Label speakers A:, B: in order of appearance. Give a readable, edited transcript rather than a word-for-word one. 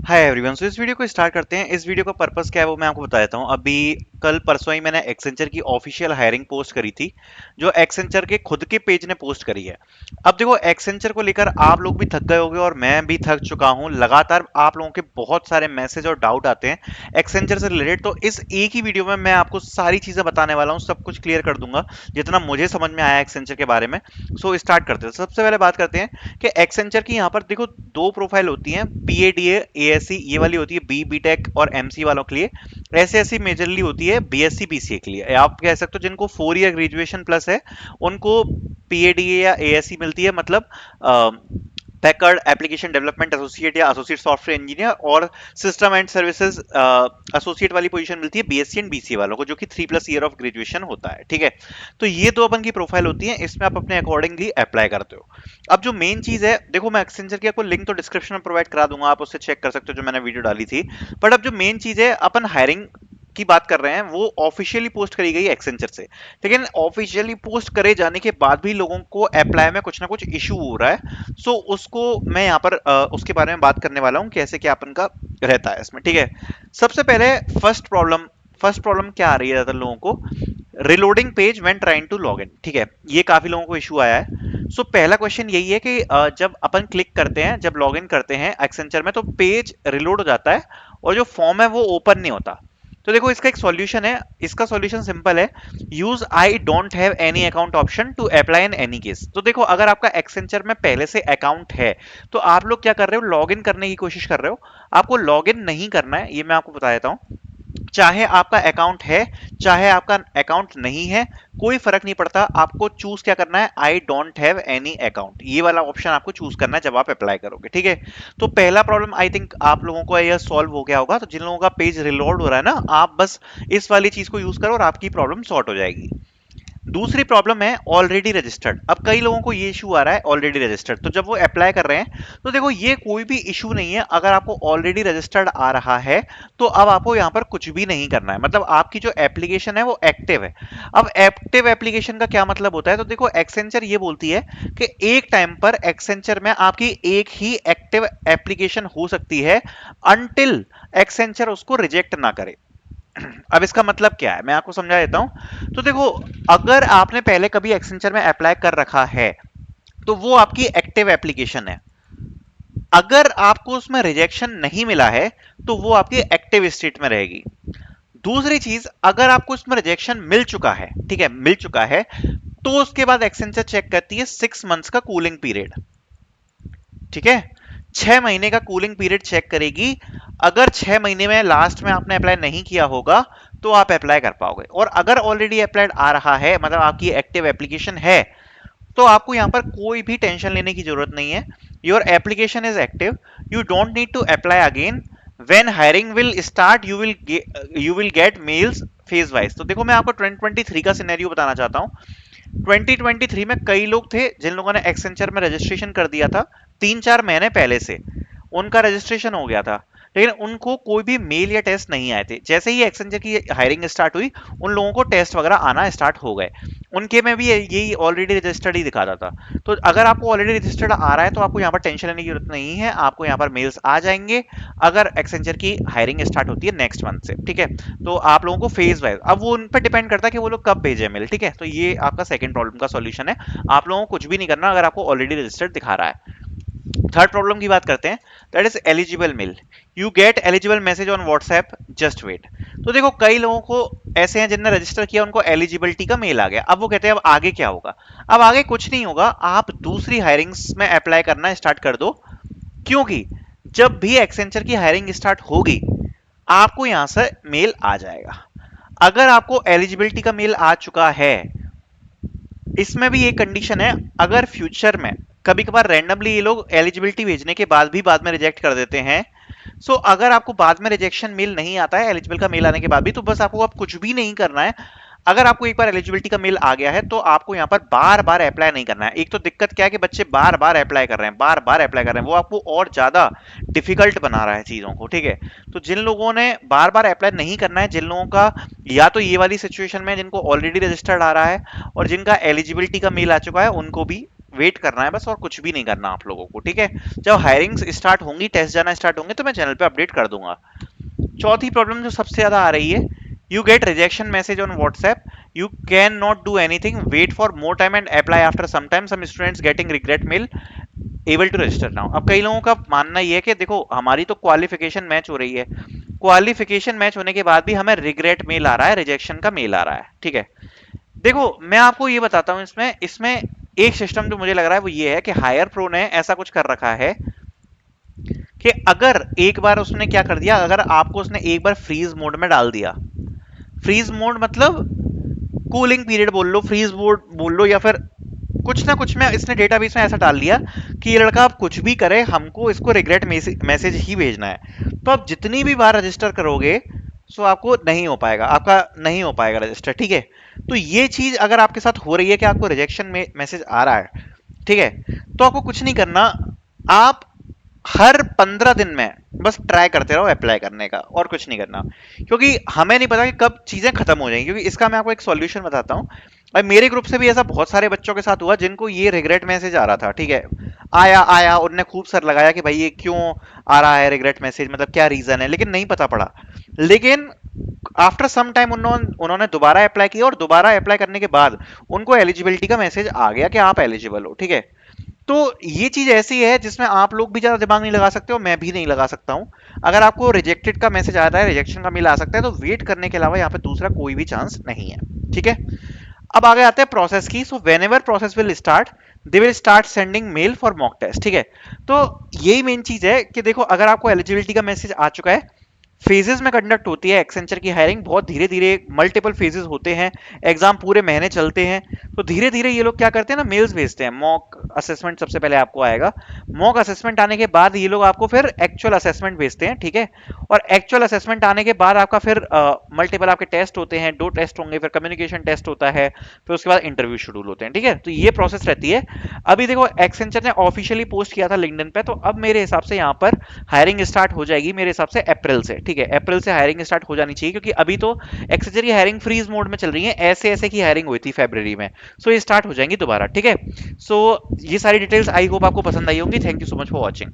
A: Hi everyone. सो इस video को start करते हैं। इस वीडियो का पर्पस क्या है वो मैं आपको बता देता हूँ। अभी कल परसों ही मैंने एक्सेंचर की ऑफिशियल हायरिंग पोस्ट करी थी, जो एक्सेंचर के खुद के पेज ने पोस्ट करी है। अब देखो, एक्सेंचर को लेकर आप लोग भी थक गए होंगे और मैं भी थक चुका हूँ। लगातार आप लोगों के बहुत सारे मैसेज और डाउट आते हैं एक्सेंचर से रिलेटेड, तो इस एक ही वीडियो में मैं आपको सारी चीजें बताने वाला हूँ, सब कुछ क्लियर कर दूंगा जितना मुझे समझ में आया एक्सेंचर के बारे में। सो स्टार्ट करते हैं। सबसे पहले बात करते हैं कि एक्सेंचर की यहाँ पर देखो दो प्रोफाइल होती हैं, पीएडीए एएससी ये वाली होती है बी बीटेक और एमसी वालों के लिए। एसएससी मेजरली होती है बीएससी बीसीए के लिए। आप कह सकते हो जिनको 4 ईयर ग्रेजुएशन प्लस है उनको पीएडीए या एएससी मिलती है, मतलब पैकर्ड एप्लीकेशन डेवलपमेंट एसोसिएट या एसोसिएट सॉफ्टवेयर इंजीनियर, और सिस्टम एंड सर्विसेज एसोसिएट वाली पोजीशन मिलती है बीएससी एंड बीसीए वालों को, जो कि 3+ ईयर ऑफ ग्रेजुएशन होता है। ठीक है, तो ये दो अपन की प्रोफाइल होती है, इसमें आप अपने अकॉर्डिंगली अप्लाई करते हो। अब जो मेन चीज है, देखो मैं एक्सेंचर की आपको लिंक तो डिस्क्रिप्शन में प्रोवाइड करा दूंगा, आप उससे चेक कर सकते हो जो मैंने वीडियो डाली थी। बट अब जो मेन चीज है, अपन हायरिंग की बात कर रहे हैं, वो ऑफिशियली पोस्ट करी गई एक्सेंचर से। लेकिन ऑफिशियली पोस्ट करे जाने के बाद भी लोगों को अप्लाई में कुछ ना कुछ इशू हो रहा है। सो उसको मैं यहाँ पर उसके बारे में बात करने वाला हूँ, कैसे क्या अपन का रहता है इसमें। ठीक है, सबसे पहले फर्स्ट प्रॉब्लम क्या आ रही है ज्यादातर लोगों को, reloading page when trying to log in. ठीक है, ये काफी लोगों को इशू आया है। सो पहला क्वेश्चन यही है कि जब अपन क्लिक करते हैं, जब लॉग इन करते हैं एक्सेंचर में, तो पेज रिलोड हो जाता है और जो फॉर्म है वो ओपन नहीं होता। तो देखो इसका एक सॉल्यूशन है। इसका सॉल्यूशन सिंपल है, use I don't have any account option to apply in any case. तो देखो, अगर आपका एक्सेंचर में पहले से अकाउंट है तो आप लोग क्या कर रहे हो, लॉग इन करने की कोशिश कर रहे हो। आपको लॉग इन नहीं करना है, ये मैं आपको बता देता हूँ। चाहे आपका अकाउंट है, चाहे आपका अकाउंट नहीं है, कोई फर्क नहीं पड़ता। आपको चूज क्या करना है, आई डोंट हैव एनी अकाउंट, ये वाला ऑप्शन आपको चूज करना है जब आप अप्लाई करोगे। ठीक है, तो पहला प्रॉब्लम आई थिंक आप लोगों को यह सॉल्व हो गया होगा। तो जिन लोगों का पेज रिलोड हो रहा है ना, आप बस इस वाली चीज को यूज करो और आपकी प्रॉब्लम सॉर्ट हो जाएगी। दूसरी प्रॉब्लम है ऑलरेडी रजिस्टर्ड। अब कई लोगों को ये इशू आ रहा है ऑलरेडी रजिस्टर्ड, तो जब वो अप्लाई कर रहे हैं, तो देखो ये कोई भी इशू नहीं है। अगर आपको ऑलरेडी रजिस्टर्ड आ रहा है तो अब आपको यहाँ पर कुछ भी नहीं करना है, मतलब आपकी जो एप्लीकेशन है वो एक्टिव है। अब एक्टिव एप्लीकेशन का क्या मतलब होता है, तो देखो एक्सेंचर ये बोलती है कि एक टाइम पर एक्सेंचर में आपकी एक ही एक्टिव एप्लीकेशन हो सकती है, अनटिल एक्सेंचर उसको रिजेक्ट ना करे। अब इसका मतलब क्या है, मैं आपको समझा देता हूं। तो देखो, अगर आपने पहले कभी एक्सेंचर में अप्लाई कर रखा है तो वो आपकी एक्टिव एप्लीकेशन है। अगर आपको उसमें रिजेक्शन नहीं मिला है तो वो आपकी एक्टिव स्टेट में रहेगी। दूसरी चीज, अगर आपको उसमें रिजेक्शन मिल चुका है, ठीक है, मिल चुका है, तो उसके बाद एक्सेंचर चेक करती है 6 मंथ्स का कूलिंग पीरियड। ठीक है, 6 महीने का कूलिंग पीरियड चेक करेगी। अगर 6 महीने में लास्ट में आपने अप्लाई नहीं किया होगा तो आप अप्लाई कर पाओगे। और अगर ऑलरेडी अप्लाइड आ रहा है, मतलब आपकी एक्टिव एप्लीकेशन है, तो आपको यहां पर कोई भी टेंशन लेने की जरूरत नहीं है। Your application is active, you don't need to apply again. When hiring will start you will get mails phase wise. तो देखो, मैं आपको 2023 का सिनेरियो बताना चाहता हूँ। 2023 में कई लोग थे जिन लोगों ने एक्सेंचर में रजिस्ट्रेशन कर दिया था 3-4 महीने पहले से, उनका रजिस्ट्रेशन हो गया था, लेकिन उनको कोई भी मेल या टेस्ट नहीं आए थे। जैसे ही एक्सेंचर की हायरिंग स्टार्ट हुई, उन लोगों को टेस्ट वगैरह आना स्टार्ट हो गए। उनके में भी यही ऑलरेडी रजिस्टर्ड ही दिखाता था। तो अगर आपको ऑलरेडी रजिस्टर्ड आ रहा है तो आपको यहाँ पर टेंशन लेने की जरूरत नहीं है, आपको यहाँ पर मेल्स आ जाएंगे अगर एक्सेंचर की हायरिंग स्टार्ट होती है नेक्स्ट मंथ से। ठीक है, तो आप लोगों को फेज वाइज, अब वो उन पर डिपेंड करता है कि वो लोग कब भेजे मेल। ठीक है, तो ये आपका सेकंड प्रॉब्लम का सॉल्यूशन है। आप लोगों को कुछ भी नहीं करना अगर आपको ऑलरेडी रजिस्टर्ड दिखा रहा है। थर्ड प्रॉब्लम की बात करते हैं, that is eligible mail. You get eligible message on WhatsApp, just wait. तो देखो, कई लोगों को ऐसे हैं जिनने रजिस्टर किया, उनको एलिजिबिलिटी का मेल आ गया। अब वो कहते हैं अब आगे क्या होगा। अब आगे कुछ नहीं होगा, आप दूसरी हायरिंग्स में अप्लाई करना स्टार्ट कर दो, क्योंकि जब भी एक्सेंचर की हायरिंग स्टार्ट होगी आपको यहां से मेल आ जाएगा। अगर आपको एलिजिबिलिटी का मेल आ चुका है, इसमें भी एक कंडीशन है, अगर फ्यूचर में कभी कभार रैंडमली ये लोग एलिजिबिलिटी भेजने के बाद भी बाद में रिजेक्ट कर देते हैं। सो अगर आपको बाद में रिजेक्शन मेल नहीं आता है एलिजिबल का मेल आने के बाद भी, तो बस आपको अब कुछ भी नहीं करना है। अगर आपको एक बार एलिजिबिलिटी का मेल आ गया है तो आपको यहाँ पर बार बार अप्लाई नहीं करना है। एक तो दिक्कत क्या है कि बच्चे बार बार अप्लाई कर रहे हैं, बार बार अप्लाई कर रहे हैं, वो आपको और ज्यादा डिफिकल्ट बना रहा है चीजों को। ठीक है, तो जिन लोगों ने बार बार अप्लाई नहीं करना है, जिन लोगों का या तो ये वाली सिचुएशन में जिनको ऑलरेडी रजिस्टर्ड आ रहा है और जिनका एलिजिबिलिटी का मेल आ चुका है, उनको भी वेट करना है बस, और कुछ भी नहीं करना आप लोगों को, ठीक है। जब हायरिंग स्टार्ट होंगी, टेस्ट जाना स्टार्ट होंगे, तो मैं चैनल पे अपडेट कर दूंगा। चौथी प्रॉब्लम जो सबसे ज्यादा आ रही है, you get rejection message on WhatsApp, you can not do anything, wait for more time and apply after some time, some students getting regret mail, able to register now. अब कई लोगों का मानना ये है कि देखो हमारी तो क्वालिफिकेशन मैच हो रही है, क्वालिफिकेशन मैच होने के बाद भी हमें रिग्रेट मेल आ रहा है, रिजेक्शन का मेल आ रहा है, ठीक है। देखो मैं आपको ये बताता हूँ, इसमें इसमें एक सिस्टम जो मुझे लग रहा है वो ये है कि हायर प्रो ने ऐसा कुछ कर रखा है कि अगर एक बार उसने क्या कर दिया, अगर आपको उसने एक बार फ्रीज मोड में डाल दिया, फ्रीज मोड मतलब कूलिंग पीरियड बोल लो, फ्रीज मोड बोल लो, या फिर कुछ ना कुछ में इसने डेटाबेस में ऐसा डाल दिया कि ये लड़का आप कुछ भी करे, हमको इसको रिग्रेट मैसेज ही भेजना है, तो आप जितनी भी बार रजिस्टर करोगे सो आपको नहीं हो पाएगा, आपका नहीं हो पाएगा रजिस्टर, ठीक है। तो ये चीज अगर आपके साथ हो रही है कि आपको रिजेक्शन में मैसेज आ रहा है, ठीक है, तो आपको कुछ नहीं करना, आप हर 15 दिन में बस ट्राई करते रहो अप्लाई करने का, और कुछ नहीं करना, क्योंकि हमें नहीं पता कि कब चीजें खत्म हो जाएंगी। क्योंकि इसका मैं आपको एक सॉल्यूशन बताता हूँ, और मेरे ग्रुप से भी ऐसा बहुत सारे बच्चों के साथ हुआ जिनको ये रिग्रेट मैसेज आ रहा था, ठीक है, आया आया, उनने खूब सर लगाया कि भाई ये क्यों आ रहा है रिग्रेट मैसेज, मतलब क्या रीजन है, लेकिन नहीं पता पड़ा। लेकिन आफ्टर सम टाइम उन्होंने दोबारा अप्लाई किया, और दोबारा अप्लाई करने के बाद उनको एलिजिबिलिटी का मैसेज आ गया कि आप एलिजिबल हो, ठीक है। तो ये चीज ऐसी है जिसमें आप लोग भी ज्यादा दिमाग नहीं लगा सकते हो, मैं भी नहीं लगा सकता हूं। अगर आपको रिजेक्टेड का मैसेज आ रहा है, रिजेक्शन का मेल आ सकता है, तो वेट करने के अलावा यहाँ पे दूसरा कोई भी चांस नहीं है, ठीक है। अब आगे आते हैं प्रोसेस की। So whenever process will start, they will start sending mail for mock test, ठीक है। तो यही मेन चीज है कि देखो अगर आपको एलिजिबिलिटी का मैसेज आ चुका है, फेजेस में कंडक्ट होती है एक्सेंचर की हायरिंग, बहुत धीरे धीरे मल्टीपल फेजेस होते हैं, एग्जाम पूरे महीने चलते हैं, तो धीरे धीरे ये लोग क्या करते हैं ना, मेल्स भेजते हैं, मॉक असेसमेंट सबसे पहले आपको आएगा, मॉक असेसमेंट आने के बाद ये लोग आपको फिर एक्चुअल असेसमेंट भेजते हैं, ठीक है। और एक्चुअल असेसमेंट आने के बाद आपका फिर मल्टीपल आपके टेस्ट होते हैं, 2 टेस्ट होंगे, फिर कम्युनिकेशन टेस्ट होता है, फिर उसके बाद इंटरव्यू शेड्यूल होते हैं, ठीक है। तो ये प्रोसेस रहती है। अभी देखो एक्सेंचर ने ऑफिशियली पोस्ट किया था लिंक्डइन पे, तो अब मेरे हिसाब से यहाँ पर हायरिंग स्टार्ट हो जाएगी मेरे हिसाब से अप्रैल से, ठीक है, अप्रैल से हायरिंग स्टार्ट हो जानी चाहिए, क्योंकि अभी तो एक्सेंचर की हायरिंग फ्रीज मोड में चल रही है, ऐसे ऐसे की हायरिंग हुई थी फरवरी में, सो ये स्टार्ट हो जाएंगी दोबारा, ठीक है। सो ये सारी डिटेल्स आई होप आपको पसंद आई होंगी। Thank you so much for watching.